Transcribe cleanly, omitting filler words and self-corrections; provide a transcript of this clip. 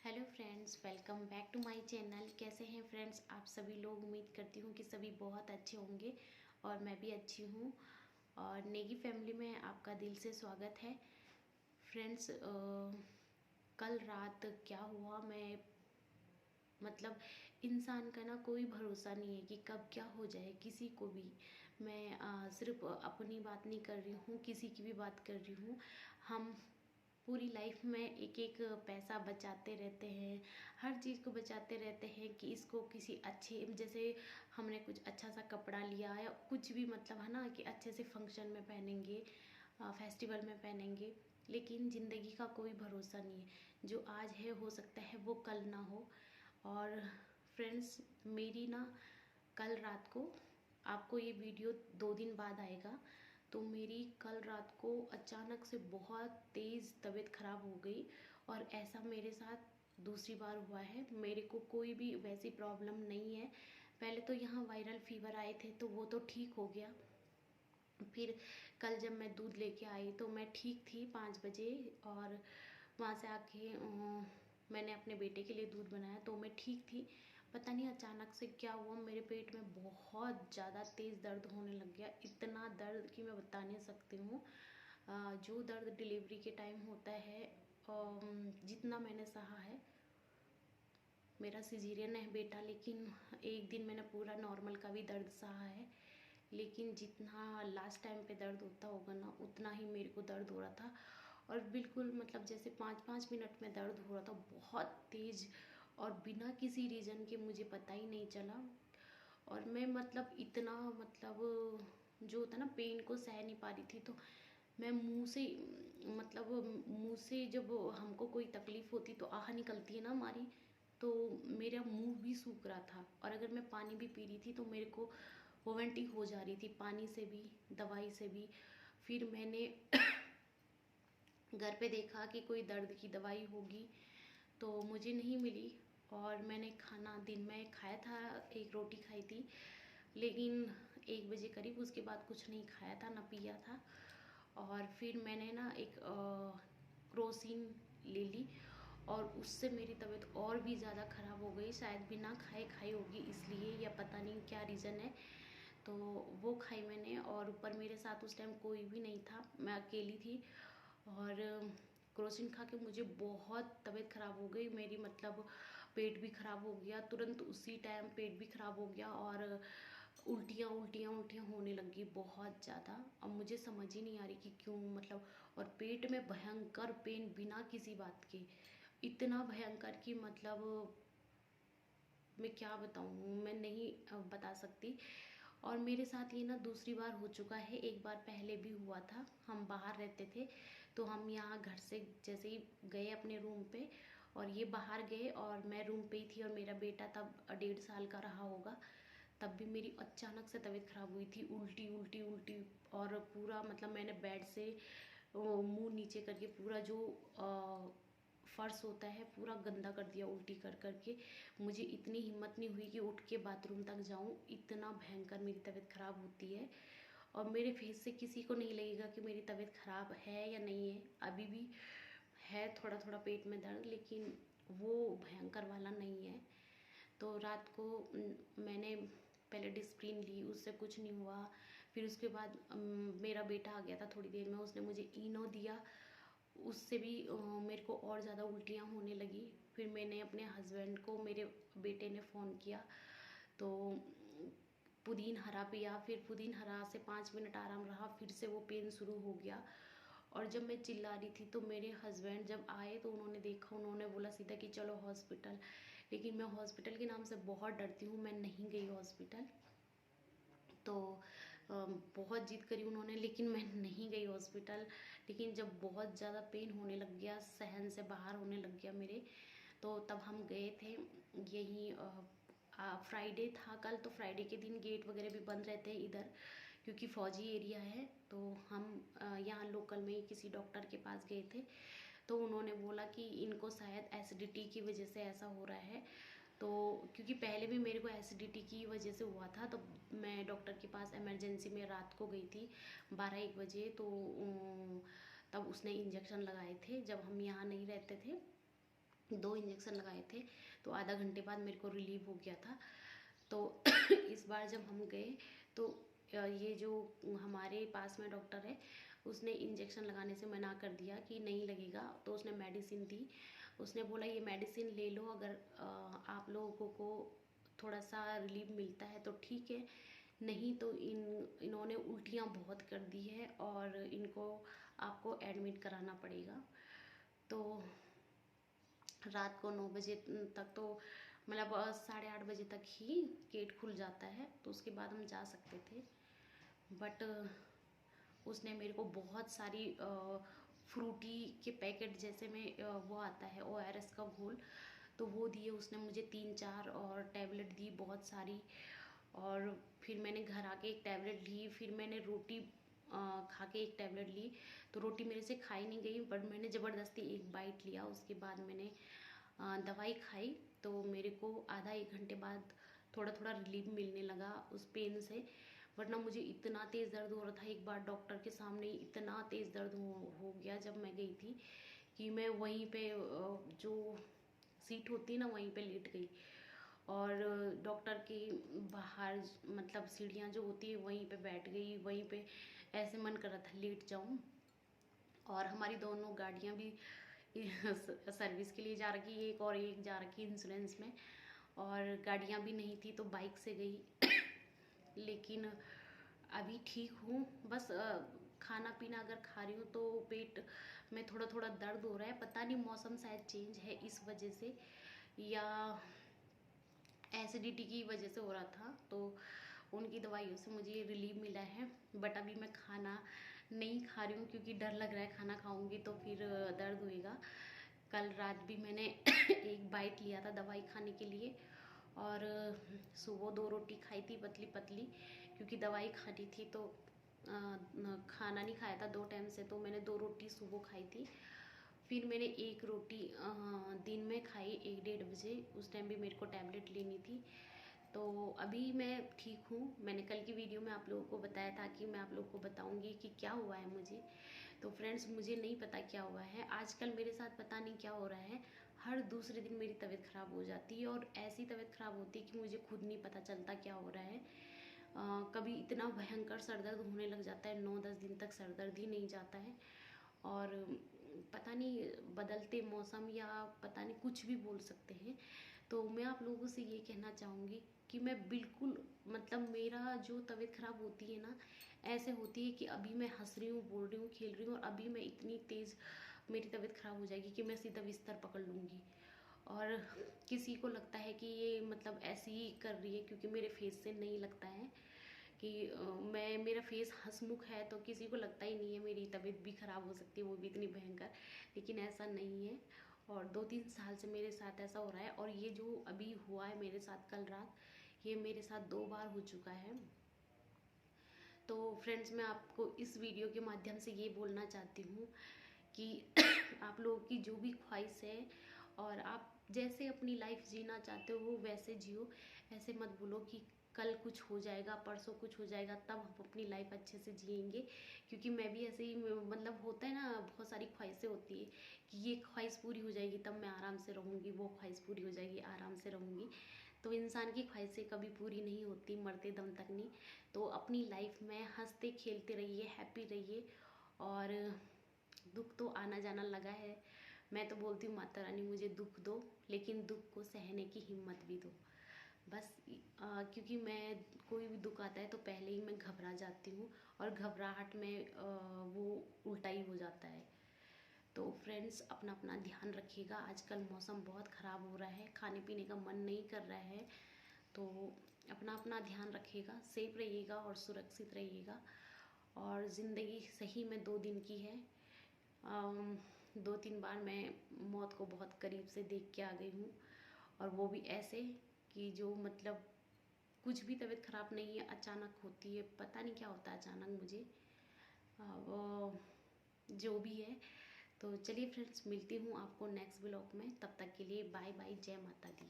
Hello friends, welcome back to my channel. कैसे हैं friends आप सभी लोग? उम्मीद करती हूँ कि सभी बहुत अच्छे होंगे और मैं भी अच्छी हूँ। और नेगी फैमिली में आपका दिल से स्वागत है। फ्रेंड्स, कल रात क्या हुआ, मैं मतलब इंसान का ना कोई भरोसा नहीं है कि कब क्या हो जाए किसी को भी। मैं सिर्फ अपनी बात नहीं कर रही हूँ, किसी की भी बात कर रही हूँ। हम पूरी लाइफ में एक एक पैसा बचाते रहते हैं, हर चीज़ को बचाते रहते हैं कि इसको किसी अच्छे, जैसे हमने कुछ अच्छा सा कपड़ा लिया या कुछ भी, मतलब है ना, कि अच्छे से फंक्शन में पहनेंगे, फेस्टिवल में पहनेंगे। लेकिन ज़िंदगी का कोई भरोसा नहीं है, जो आज है हो सकता है वो कल ना हो। और फ्रेंड्स, मेरी ना कल रात को, आपको ये वीडियो 2 दिन बाद आएगा, तो मेरी कल रात को अचानक से बहुत तेज़ तबीयत ख़राब हो गई। और ऐसा मेरे साथ दूसरी बार हुआ है। मेरे को कोई भी वैसी प्रॉब्लम नहीं है। पहले तो यहाँ वायरल फीवर आए थे तो वो तो ठीक हो गया। फिर कल जब मैं दूध लेके आई तो मैं ठीक थी 5 बजे, और वहाँ से आके मैंने अपने बेटे के लिए दूध बनाया तो मैं ठीक थी। पता नहीं अचानक से क्या हुआ, मेरे पेट में बहुत ज़्यादा तेज़ दर्द होने लग गया। इतना दर्द कि मैं बता नहीं सकती हूँ। जो दर्द डिलीवरी के टाइम होता है, जितना मैंने सहा है। मेरा सिजेरियन है बेटा, लेकिन एक दिन मैंने पूरा नॉर्मल का भी दर्द सहा है। लेकिन जितना लास्ट टाइम पे दर्द होता होगा ना, उतना ही मेरे को दर्द हो रहा था। और बिल्कुल मतलब जैसे 5-5 मिनट में दर्द हो रहा था, बहुत तेज़, और बिना किसी रीज़न के, मुझे पता ही नहीं चला। और मैं मतलब इतना, मतलब जो होता है ना, पेन को सह नहीं पा रही थी। तो मैं मुंह से, मतलब मुंह से जब हमको कोई तकलीफ़ होती तो आह निकलती है ना हमारी, तो मेरा मुंह भी सूख रहा था। और अगर मैं पानी भी पी रही थी तो मेरे को वोमिटिंग हो जा रही थी, पानी से भी, दवाई से भी। फिर मैंने घर पे देखा कि कोई दर्द की दवाई होगी, तो मुझे नहीं मिली। और मैंने खाना दिन में खाया था, एक रोटी खाई थी, लेकिन 1 बजे करीब, उसके बाद कुछ नहीं खाया था ना पिया था। और फिर मैंने ना एक क्रोसिन ले ली, और उससे मेरी तबीयत और भी ज़्यादा ख़राब हो गई। शायद बिना खाए खाई होगी इसलिए, या पता नहीं क्या रीज़न है। तो वो खाई मैंने, और ऊपर मेरे साथ उस टाइम कोई भी नहीं था, मैं अकेली थी। और क्रोसिन खा के मुझे बहुत तबीयत ख़राब हो गई मेरी, मतलब पेट भी ख़राब हो गया, तुरंत उसी टाइम पेट भी ख़राब हो गया। और उल्टियाँ उल्टियाँ उल्टियाँ होने लगी बहुत ज़्यादा। अब मुझे समझ ही नहीं आ रही कि क्यों, मतलब। और पेट में भयंकर पेन बिना किसी बात के, इतना भयंकर कि मतलब मैं क्या बताऊँ, मैं नहीं बता सकती। और मेरे साथ ये ना दूसरी बार हो चुका है, एक बार पहले भी हुआ था। हम बाहर रहते थे, तो हम यहाँ घर से जैसे ही गए अपने रूम पे, और ये बाहर गए और मैं रूम पे ही थी, और मेरा बेटा तब 1.5 साल का रहा होगा। तब भी मेरी अचानक से तबीयत ख़राब हुई थी, उल्टी उल्टी उल्टी। और पूरा मतलब मैंने बेड से मुंह नीचे करके पूरा जो फर्श होता है पूरा गंदा कर दिया, उल्टी कर करके। मुझे इतनी हिम्मत नहीं हुई कि उठ के बाथरूम तक जाऊं, इतना भयंकर मेरी तबीयत ख़राब होती है। और मेरे फेस से किसी को नहीं लगेगा कि मेरी तबीयत ख़राब है या नहीं है। अभी भी है थोड़ा थोड़ा पेट में दर्द, लेकिन वो भयंकर वाला नहीं है। तो रात को मैंने पहले डिस्प्रिन ली, उससे कुछ नहीं हुआ। फिर उसके बाद मेरा बेटा आ गया था थोड़ी देर में, उसने मुझे इनो दिया, उससे भी मेरे को और ज़्यादा उल्टियाँ होने लगी। फिर मैंने अपने हस्बैंड को, मेरे बेटे ने फ़ोन किया, तो पुदीन हरा पिया। फिर पुदीन हरा से 5 मिनट आराम रहा, फिर से वो पेन शुरू हो गया। और जब मैं चिल्ला रही थी तो मेरे हस्बैंड जब आए तो उन्होंने देखा, उन्होंने बोला सीधा कि चलो हॉस्पिटल। लेकिन मैं हॉस्पिटल के नाम से बहुत डरती हूँ, मैं नहीं गई हॉस्पिटल। तो बहुत जिद करी उन्होंने, लेकिन मैं नहीं गई हॉस्पिटल। लेकिन जब बहुत ज़्यादा पेन होने लग गया, सहन से बाहर होने लग गया मेरे, तो तब हम गए थे। यही फ्राइडे था कल, तो फ्राइडे के दिन गेट वगैरह भी बंद रहते हैं इधर, क्योंकि फौजी एरिया है। तो हम यहाँ लोकल में ही किसी डॉक्टर के पास गए थे, तो उन्होंने बोला कि इनको शायद एसिडिटी की वजह से ऐसा हो रहा है। तो क्योंकि पहले भी मेरे को एसिडिटी की वजह से हुआ था, तो मैं डॉक्टर के पास इमरजेंसी में रात को गई थी 12-1 बजे। तो तब उसने इंजेक्शन लगाए थे जब हम यहाँ नहीं रहते थे। 2 इंजेक्शन लगाए थे, तो आधा घंटे बाद मेरे को रिलीव हो गया था। तो इस बार जब हम गए तो ये जो हमारे पास में डॉक्टर है, उसने इंजेक्शन लगाने से मना कर दिया कि नहीं लगेगा। तो उसने मेडिसिन दी, उसने बोला ये मेडिसिन ले लो, अगर आप लोगों को थोड़ा सा रिलीफ मिलता है तो ठीक है, नहीं तो इन्होंने उल्टियाँ बहुत कर दी है और इनको आपको एडमिट कराना पड़ेगा। तो रात को 9 बजे तक तो मतलब 8:30 बजे तक ही गेट खुल जाता है, तो उसके बाद हम जा सकते थे। बट उसने मेरे को बहुत सारी फ्रूटी के पैकेट जैसे में वो आता है ORS का घोल, तो वो दिए उसने मुझे 3-4, और टैबलेट दी बहुत सारी। और फिर मैंने घर आके एक टैबलेट ली, फिर मैंने रोटी खा के एक टैबलेट ली। तो रोटी मेरे से खाई नहीं गई, बट मैंने ज़बरदस्ती एक बाइट लिया। उसके बाद मैंने दवाई खाई, तो मेरे को आधा 1 घंटे बाद थोड़ा थोड़ा रिलीफ मिलने लगा उस पेन से। वरना मुझे इतना तेज़ दर्द हो रहा था, एक बार डॉक्टर के सामने इतना तेज़ दर्द हो गया जब मैं गई थी कि मैं वहीं पे जो सीट होती है ना, वहीं पे लेट गई। और डॉक्टर के बाहर मतलब सीढ़ियाँ जो होती है वहीं पे बैठ गई, वहीं पे ऐसे मन कर रहा था लेट जाऊँ। और हमारी दोनों गाड़ियाँ भी सर्विस के लिए जा रखी, एक और एक जा रखी इंश्योरेंस में, और गाड़ियाँ भी नहीं थी तो बाइक से गई। लेकिन अभी ठीक हूँ, बस खाना पीना अगर खा रही हूँ तो पेट में थोड़ा थोड़ा दर्द हो रहा है। पता नहीं मौसम शायद चेंज है इस वजह से, या एसिडिटी की वजह से हो रहा था। तो उनकी दवाइयों से मुझे रिलीफ मिला है। बट अभी मैं खाना नहीं खा रही हूँ क्योंकि डर लग रहा है, खाना खाऊंगी तो फिर दर्द होएगा। कल रात भी मैंने एक बाइट लिया था दवाई खाने के लिए, और सुबह 2 रोटी खाई थी पतली पतली, क्योंकि दवाई खानी थी। तो खाना नहीं खाया था 2 टाइम से, तो मैंने 2 रोटी सुबह खाई थी। फिर मैंने 1 रोटी दिन में खाई 1-1:30 बजे, उस टाइम भी मेरे को टैबलेट लेनी थी। तो अभी मैं ठीक हूँ। मैंने कल की वीडियो में आप लोगों को बताया था कि मैं आप लोगों को बताऊंगी कि क्या हुआ है मुझे। तो फ्रेंड्स, मुझे नहीं पता क्या हुआ है आजकल मेरे साथ, पता नहीं क्या हो रहा है। हर दूसरे दिन मेरी तबीयत ख़राब हो जाती है, और ऐसी तबीयत ख़राब होती है कि मुझे खुद नहीं पता चलता क्या हो रहा है। कभी इतना भयंकर सर दर्द होने लग जाता है, 9-10 दिन तक सर दर्द ही नहीं जाता है। और पता नहीं बदलते मौसम, या पता नहीं कुछ भी बोल सकते हैं। तो मैं आप लोगों से ये कहना चाहूँगी कि मैं बिल्कुल मतलब मेरा जो तबीयत ख़राब होती है ना, ऐसे होती है कि अभी मैं हंस रही हूँ, बोल रही हूँ, खेल रही हूँ, और अभी मैं इतनी तेज़ मेरी तबीयत ख़राब हो जाएगी कि मैं सीधा बिस्तर पकड़ लूँगी। और किसी को लगता है कि ये मतलब ऐसे ही कर रही है, क्योंकि मेरे फेस से नहीं लगता है कि मेरा फेस हंसमुख है, तो किसी को लगता ही नहीं है मेरी तबीयत भी ख़राब हो सकती है, वो भी इतनी भयंकर। लेकिन ऐसा नहीं है, और 2-3 साल से मेरे साथ ऐसा हो रहा है। और ये जो अभी हुआ है मेरे साथ कल रात, ये मेरे साथ 2 बार हो चुका है। तो फ्रेंड्स, मैं आपको इस वीडियो के माध्यम से ये बोलना चाहती हूँ कि आप लोगों की जो भी ख्वाहिश है, और आप जैसे अपनी लाइफ जीना चाहते हो वैसे जियो। ऐसे मत बोलो कि कल कुछ हो जाएगा, परसों कुछ हो जाएगा, तब हम अपनी लाइफ अच्छे से जिएंगे। क्योंकि मैं भी ऐसे ही, मतलब होता है ना, बहुत सारी ख्वाहिशें होती है कि ये ख्वाहिश पूरी हो जाएगी तब मैं आराम से रहूँगी, वो ख्वाहिश पूरी हो जाएगी आराम से रहूँगी। तो इंसान की ख्वाहिशें कभी पूरी नहीं होती, मरते दम तक नहीं। तो अपनी लाइफ में हंसते खेलते रहिए, हैप्पी रहिए। और दुख तो आना जाना लगा है। मैं तो बोलती हूँ माता रानी मुझे दुख दो, लेकिन दुख को सहने की हिम्मत भी दो। बस क्योंकि मैं कोई भी दुख आता है तो पहले ही मैं घबरा जाती हूँ, और घबराहट में वो उल्टा ही हो जाता है। तो फ्रेंड्स, अपना अपना ध्यान रखिएगा। आजकल मौसम बहुत ख़राब हो रहा है, खाने पीने का मन नहीं कर रहा है। तो अपना अपना ध्यान रखिएगा, सेफ रहिएगा और सुरक्षित रहिएगा। और ज़िंदगी सही में 2 दिन की है। 2-3 बार मैं मौत को बहुत करीब से देख के आ गई हूँ, और वो भी ऐसे कि जो मतलब कुछ भी तबीयत ख़राब नहीं है, अचानक होती है, पता नहीं क्या होता है अचानक मुझे। वो जो भी है। तो चलिए फ्रेंड्स, मिलती हूँ आपको नेक्स्ट ब्लॉग में। तब तक के लिए बाय बाय, जय माता दी।